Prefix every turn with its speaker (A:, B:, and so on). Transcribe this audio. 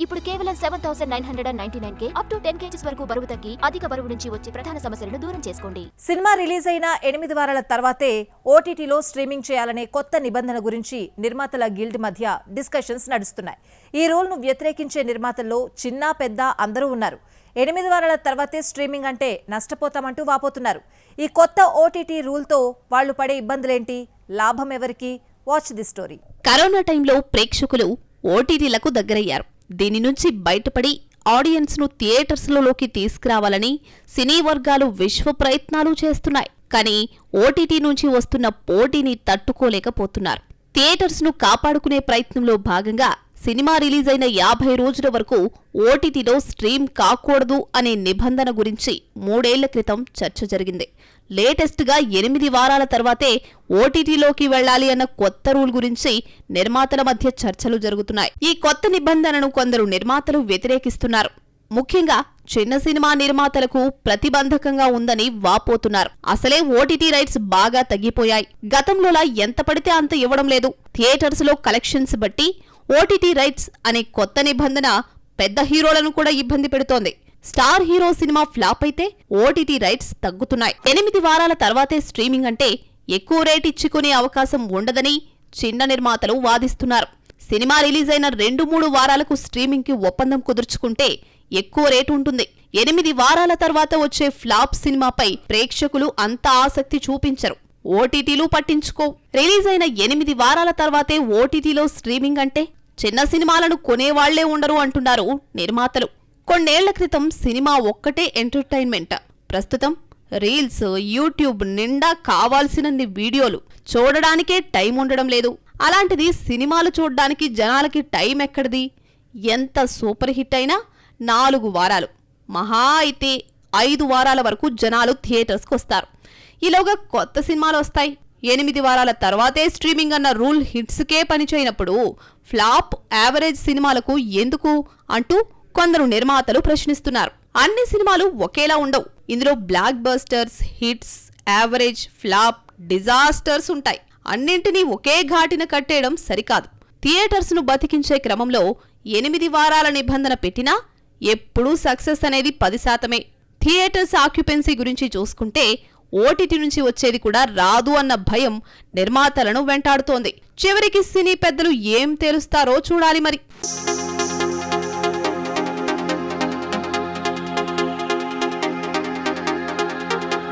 A: ఇప్పుడు కేవలం 7,999K up to 10 kgs వరకు బరువు తగ్గి అధిక బరువు నుంచి వచ్చే ప్రధాన సమస్యలను దూరం చేసుకోండి.
B: సినిమా రిలీజ్ అయిన 8 వారాల తర్వాతే ఓటీటీలో స్ట్రీమింగ్ చేయాలనే కొత్త నిబంధన గురించి నిర్మాతల గిల్డ్ మధ్య డిస్కషన్స్ నడుస్తున్నాయి. ఈ రూల్ను వ్యతిరేకించే నిర్మాతల్లో చిన్న పెద్ద అందరూ ఉన్నారు. 8 వారాల తర్వాతే స్ట్రీమింగ్ అంటే నష్టపోతామంటూ వాపోతున్నారు. ఈ కొత్త ఓటీటీ రూల్తో వాళ్లు పడే ఇబ్బందులేంటి, లాభం ఎవరికి? Watch the story.
C: కరోనా టైంలో ప్రేక్షకులు ఓటీటీలకు దగ్గరయ్యారు. దీని నుంచి బయటపడి ఆడియన్స్ను థియేటర్స్లోకి తీసుకురావాలని సినీ వర్గాలు విశ్వ ప్రయత్నాలు చేస్తున్నాయి. కానీ ఓటీటీ నుంచి వస్తున్న పోటీని తట్టుకోలేకపోతున్నారు. థియేటర్స్ను కాపాడుకునే ప్రయత్నంలో భాగంగా సినిమా రిలీజ్ అయిన 50 రోజుల వరకు ఓటీటీలో స్ట్రీమ్ కాకూడదు అనే నిబంధన గురించి 3 ఏళ్ల క్రితం చర్చ జరిగింది. లేటెస్ట్గా 8 వారాల తర్వాతే ఓటీటీలోకి వెళ్లాలి అన్న కొత్త రూల్ గురించి నిర్మాతల మధ్య చర్చలు జరుగుతున్నాయి. ఈ కొత్త నిబంధనను కొందరు నిర్మాతలు వ్యతిరేకిస్తున్నారు. ముఖ్యంగా చిన్న సినిమా నిర్మాతలకు ప్రతిబంధకంగా ఉందని వాపోతున్నారు. అసలే ఓటీటీ రైట్స్ బాగా తగ్గిపోయాయి. గతంలోలా ఎంత పడితే అంత ఇవ్వడం లేదు. థియేటర్స్లో కలెక్షన్స్ బట్టి ఓటీటీ రైట్స్ అనే కొత్త నిబంధన పెద్ద హీరోలను కూడా ఇబ్బంది పెడుతోంది. స్టార్ హీరో సినిమా ఫ్లాప్ అయితే ఓటీటీ రైట్స్ తగ్గుతున్నాయి. 8 వారాల తర్వాతే స్ట్రీమింగ్ అంటే ఎక్కువ రేట్ ఇచ్చుకునే అవకాశం ఉండదని చిన్న నిర్మాతలు వాదిస్తున్నారు. సినిమా రిలీజ్ అయిన 2-3 వారాలకు స్ట్రీమింగ్కి ఒప్పందం కుదుర్చుకుంటే ఎక్కువ రేటు ఉంటుంది. 8 వారాల తర్వాత వచ్చే ఫ్లాప్ సినిమాపై ప్రేక్షకులు అంత ఆసక్తి చూపించరు. ఓటీటీలు పట్టించుకో. రిలీజ్ అయిన 8 వారాల తర్వాతే ఓటీటీలో స్ట్రీమింగ్ అంటే చిన్న సినిమాలను కొనేవాళ్లే ఉండరు అంటున్నారు నిర్మాతలు. కొన్నేళ్ల క్రితం సినిమా ఒక్కటే ఎంటర్టైన్మెంట్. ప్రస్తుతం రీల్స్, యూట్యూబ్ నిండా కావాల్సినన్ని వీడియోలు, చూడడానికే టైం ఉండడం లేదు. అలాంటిది సినిమాలు చూడ్డానికి జనాలకి టైం ఎక్కడిది? ఎంత సూపర్ హిట్ అయినా 4 వారాలు, మహా అయితే 5 వారాల వరకు జనాలు థియేటర్స్కి వస్తారు. ఈలోగా కొత్త సినిమాలు వస్తాయి. 8 వారాల తర్వాతే స్ట్రీమింగ్ అన్న రూల్ హిట్స్కే పనిచేయనప్పుడు ఫ్లాప్, యావరేజ్ సినిమాలకు ఎందుకు అంటూ కొందరు నిర్మాతలు ప్రశ్నిస్తున్నారు. అన్ని సినిమాలు ఒకేలా ఉండవు. ఇందులో black busters, hits, average, flop, disasters ఉంటాయి. అన్నింటినీ ఒకే ఘాటిన కట్టేయడం సరికాదు. థియేటర్స్ను బతికించే క్రమంలో 8 వారాల నిబంధన పెట్టినా ఎప్పుడూ సక్సెస్ అనేది 10%. థియేటర్స్ ఆక్యుపెన్సీ గురించి చూసుకుంటే ఓటీటీ నుంచి వచ్చేది కూడా రాదు అన్న భయం నిర్మాతలను వెంటాడుతోంది. చివరికి సినీ పెద్దలు ఏం తేలుస్తారో చూడాలి మరి.